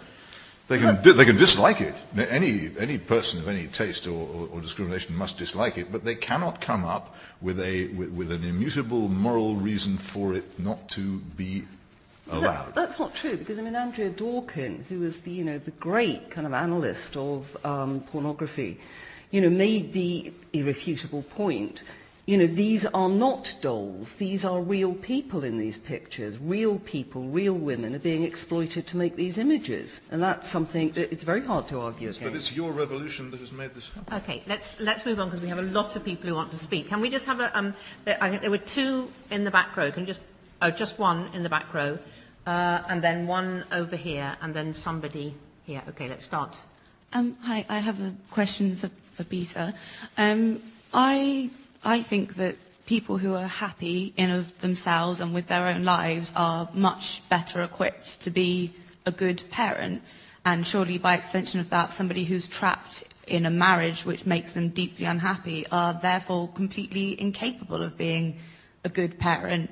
C: They can dislike it. Any person of any taste or discrimination must dislike it, but they cannot come up with an immutable moral reason for it not to be allowed.
B: That's not true, because Andrea Dworkin, who was the great kind of analyst of pornography, made the irrefutable point. These are not dolls. These are real people in these pictures. Real people, real women are being exploited to make these images. And that's something that it's very hard to argue against.
C: But it's your revolution that has made this happen.
A: Okay, let's move on because we have a lot of people who want to speak. Can we just have I think there were two in the back row. Can you just one in the back row, and then one over here, and then somebody here. Okay, let's start.
G: Hi, I have a question for Peter. I think that people who are happy in of themselves and with their own lives are much better equipped to be a good parent, and surely by extension of that, somebody who's trapped in a marriage which makes them deeply unhappy are therefore completely incapable of being a good parent.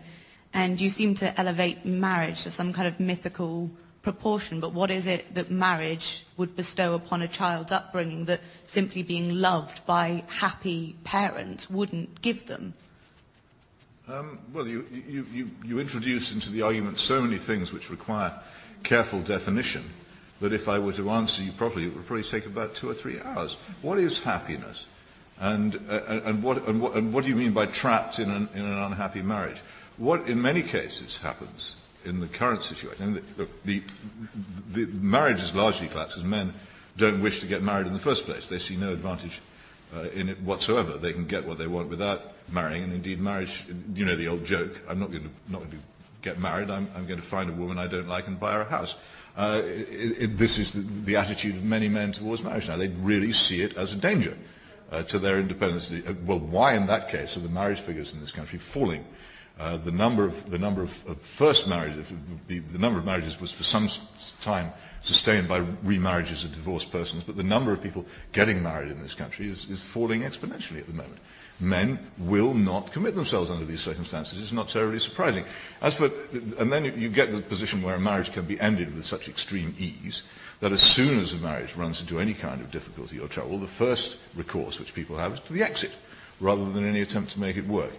G: And you seem to elevate marriage to some kind of mythical proportion, but what is it that marriage would bestow upon a child's upbringing that simply being loved by happy parents wouldn't give them?
C: Well, you introduce into the argument so many things which require careful definition that if I were to answer you properly, it would probably take about 2 or 3 hours. What is happiness? And what do you mean by trapped in an unhappy marriage? What in many cases happens in the current situation, the marriage is largely collapsed because men don't wish to get married in the first place. They see no advantage in it whatsoever. They can get what they want without marrying, and indeed marriage, the old joke, I'm not going to get married, I'm going to find a woman I don't like and buy her a house. This is the attitude of many men towards marriage now. They really see it as a danger to their independence. Well, why in that case are the marriage figures in this country falling? The number of first marriages, the number of marriages was for some time sustained by remarriages of divorced persons, but the number of people getting married in this country is falling exponentially at the moment. Men will not commit themselves under these circumstances. It's not terribly surprising. And then you get the position where a marriage can be ended with such extreme ease that as soon as a marriage runs into any kind of difficulty or trouble, the first recourse which people have is to the exit, rather than any attempt to make it work.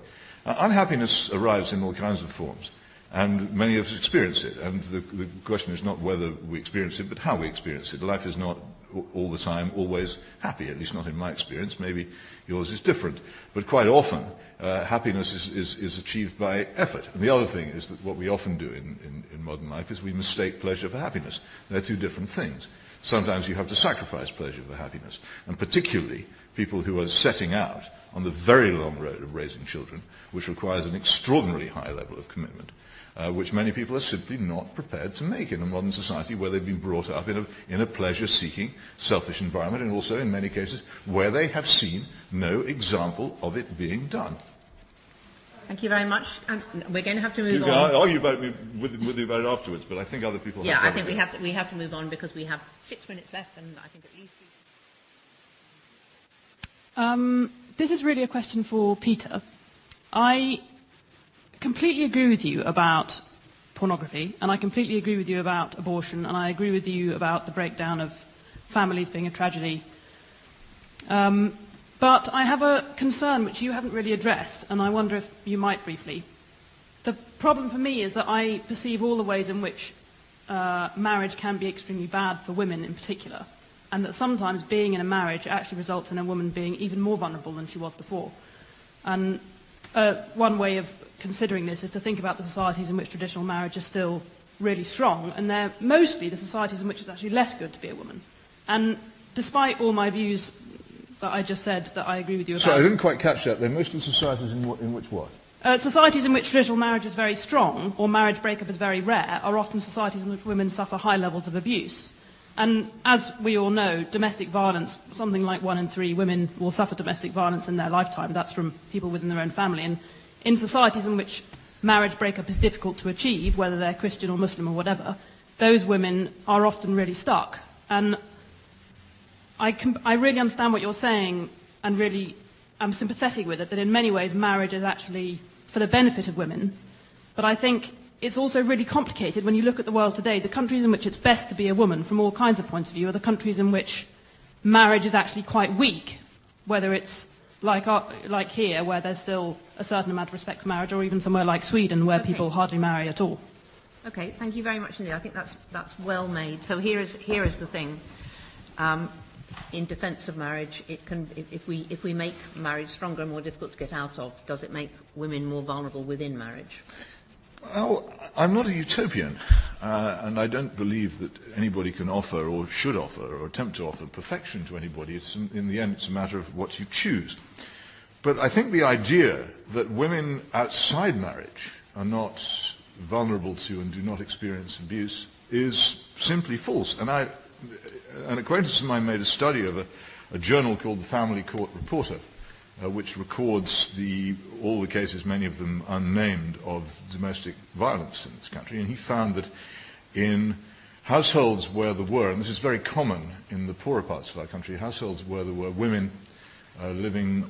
C: Unhappiness arrives in all kinds of forms, and many of us experience it. And the question is not whether we experience it, but how we experience it. Life is not all the time always happy, at least not in my experience. Maybe yours is different. But quite often, happiness is achieved by effort. And the other thing is that what we often do in modern life is we mistake pleasure for happiness. They're two different things. Sometimes you have to sacrifice pleasure for happiness, and particularly people who are setting out on the very long road of raising children, which requires an extraordinarily high level of commitment, which many people are simply not prepared to make in a modern society where they've been brought up in a pleasure-seeking, selfish environment, and also in many cases where they have seen no example of it being done.
A: Thank you very much. And we're going to have to move on.
C: You can argue with me about it afterwards, but I think other people have.
A: Yeah, I think we have to move on because we have 6 minutes left, and I think at least.
H: This is really a question for Peter. I completely agree with you about pornography, and I completely agree with you about abortion, and I agree with you about the breakdown of families being a tragedy. But I have a concern which you haven't really addressed, and I wonder if you might briefly. The problem for me is that I perceive all the ways in which marriage can be extremely bad for women in particular. and that sometimes being in a marriage actually results in a woman being even more vulnerable than she was before. And one way of considering this is to think about the societies in which traditional marriage is still really strong, and they're mostly the societies in which it's actually less good to be a woman. And despite all my views that I just said that I agree with you about...
C: Sorry, I didn't quite catch that. They're mostly societies in which what?
H: Societies in which traditional marriage is very strong, or marriage breakup is very rare, are often societies in which women suffer high levels of abuse. And as we all know, domestic violence, something like 1 in 3 women will suffer domestic violence in their lifetime. That's from people within their own family. And in societies in which marriage breakup is difficult to achieve, whether they're Christian or Muslim or whatever, those women are often really stuck. And I really understand what you're saying, and really I'm sympathetic with it, that in many ways marriage is actually for the benefit of women. But I think it's also really complicated when you look at the world today. The countries in which it's best to be a woman from all kinds of points of view are the countries in which marriage is actually quite weak, whether it's like here, where there's still a certain amount of respect for marriage, or even somewhere like Sweden, where people hardly marry at all.
A: Okay, thank you very much indeed. I think that's well made. So here is the thing. In defence of marriage, it can, if we make marriage stronger and more difficult to get out of, does it make women more vulnerable within marriage?
C: Well, I'm not a utopian, and I don't believe that anybody can offer or should offer or attempt to offer perfection to anybody. In the end, it's a matter of what you choose. But I think the idea that women outside marriage are not vulnerable to and do not experience abuse is simply false. And an acquaintance of mine made a study of a journal called the Family Court Reporter, which records all the cases, many of them unnamed, of domestic violence in this country. And he found that in households where there were, and this is very common in the poorer parts of our country, households where there were women living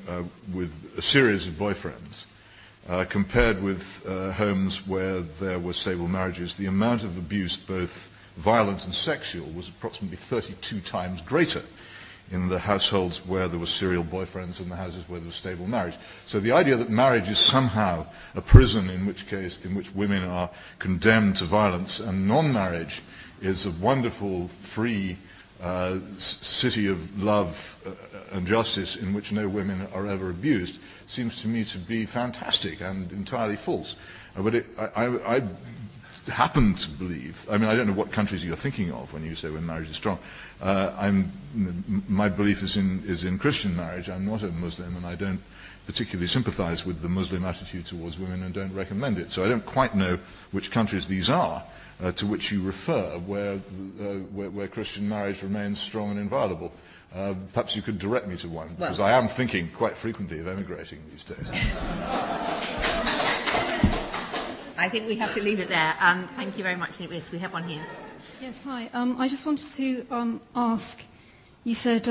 C: with a series of boyfriends, compared with homes where there were stable marriages, the amount of abuse, both violent and sexual, was approximately 32 times greater in the households where there were serial boyfriends and the houses where there was stable marriage. So the idea that marriage is somehow a prison in which women are condemned to violence, and non-marriage is a wonderful, free city of love and justice in which no women are ever abused, seems to me to be fantastic and entirely false. But I happen to believe, I mean, I don't know what countries you're thinking of when you say when marriage is strong. My belief is in Christian marriage. I'm not a Muslim, and I don't particularly sympathize with the Muslim attitude towards women and don't recommend it. So I don't quite know which countries these are to which you refer, where Christian marriage remains strong and inviolable. Perhaps you could direct me to one, because I am thinking quite frequently of emigrating these days.
A: I think we have to leave it there. Thank you very much. Yes, we have one here.
I: Yes, hi. I just wanted to ask, you said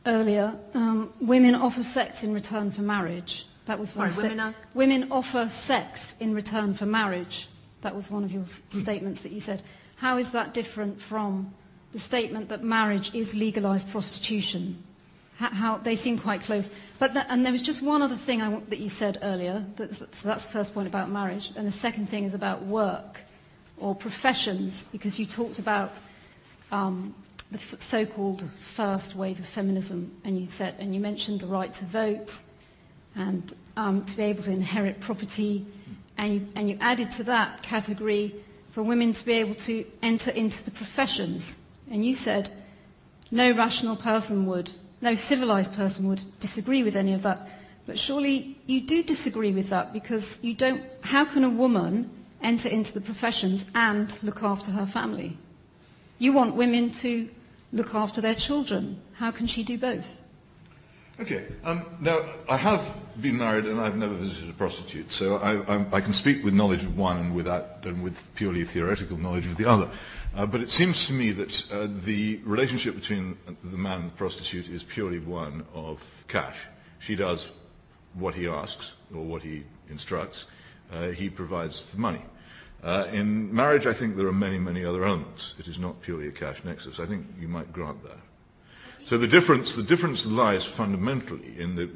I: earlier, women offer sex in return for marriage. That was one statement. Women offer sex in return for marriage. That was one of your statements that you said. How is that different from the statement that marriage is legalized prostitution? How they seem quite close. And there was just one other thing that you said earlier. So that's the first point about marriage. And the second thing is about work or professions, because you talked about the so-called first wave of feminism, and you mentioned the right to vote and to be able to inherit property, and you added to that category for women to be able to enter into the professions. And you said no civilized person would disagree with any of that. But surely you do disagree with that, because how can a woman enter into the professions and look after her family? You want women to look after their children. How can she do both?
C: Okay. Now, I have been married and I've never visited a prostitute, so I can speak with knowledge of one and with purely theoretical knowledge of the other. But it seems to me that the relationship between the man and the prostitute is purely one of cash. She does what he asks or what he instructs. He provides the money. In marriage, I think there are many, many other elements. It is not purely a cash nexus. I think you might grant that. So the difference lies fundamentally in the.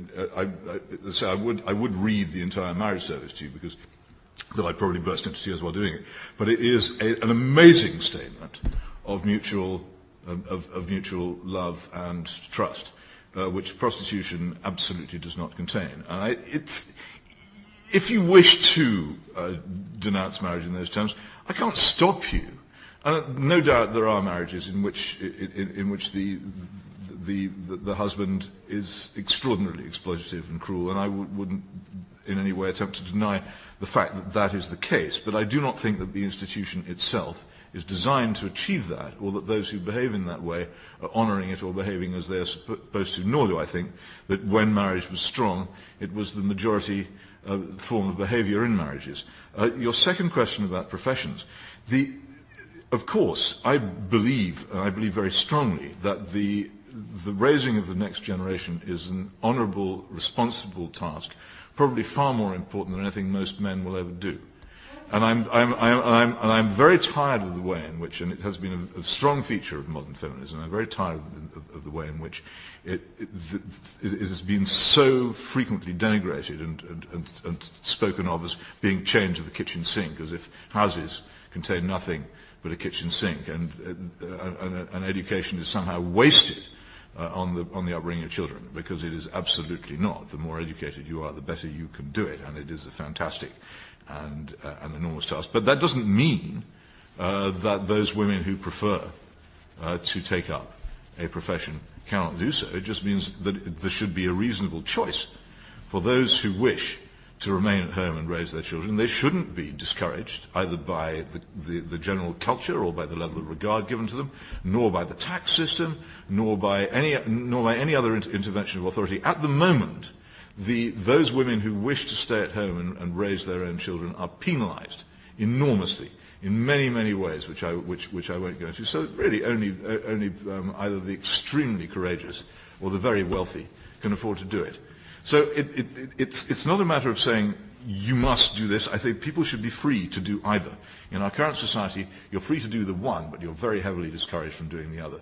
C: I would read the entire marriage service to you, because though I'd probably burst into tears while doing it. But it is an amazing statement of mutual of mutual love and trust, which prostitution absolutely does not contain. If you wish to denounce marriage in those terms, I can't stop you. No doubt there are marriages in which the husband is extraordinarily exploitative and cruel, and I wouldn't in any way attempt to deny the fact that that is the case. But I do not think that the institution itself is designed to achieve that, or that those who behave in that way are honouring it or behaving as they are supposed to, nor do I think that when marriage was strong, it was the majority form of behaviour in marriages. Your second question about professions. Of course, I believe very strongly that the raising of the next generation is an honourable, responsible task, probably far more important than anything most men will ever do. And I'm very tired of the way in which, and it has been a strong feature of modern feminism, I'm very tired of the way in which it has been so frequently denigrated and spoken of as being chained to the kitchen sink, as if houses contain nothing but a kitchen sink, and education is somehow wasted on the upbringing of children, because it is absolutely not. The more educated you are, the better you can do it, and it is a fantastic and an enormous task. But that doesn't mean that those women who prefer to take up a profession cannot do so. It just means that there should be a reasonable choice for those who wish to remain at home and raise their children. They shouldn't be discouraged either by the general culture or by the level of regard given to them, nor by the tax system, nor by any other intervention of authority. At the moment, those women who wish to stay at home and raise their own children are penalised enormously in many, many ways, which I won't go into. So really, only either the extremely courageous or the very wealthy can afford to do it. So it's not a matter of saying you must do this. I think people should be free to do either. In our current society, you're free to do the one, but you're very heavily discouraged from doing the other.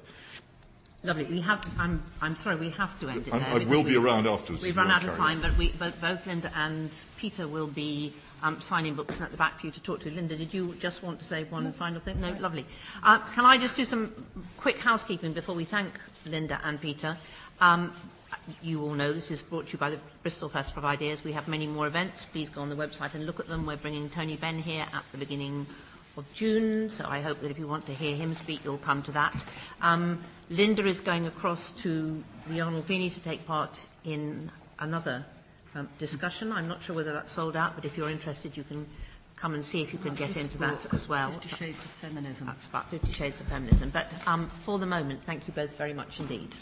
A: Lovely. I'm sorry, we have to end it there.
C: I will be around afterwards.
A: We've run out of time, but both Linda and Peter will be signing books and at the back for you to talk to. Linda, did you just want to say one final thing? No, lovely. Can I just do some quick housekeeping before we thank Linda and Peter? You all know this is brought to you by the Bristol Festival of Ideas. We have many more events. Please go on the website and look at them. We're bringing Tony Benn here at the beginning of June, so I hope that if you want to hear him speak, you'll come to that. Linda is going across to the Arnolfini to take part in another discussion. I'm not sure whether that's sold out, but if you're interested, you can come and see if you can get into that as well.
B: 50 Shades of Feminism.
A: That's about 50 Shades of Feminism. But for the moment, thank you both very much indeed.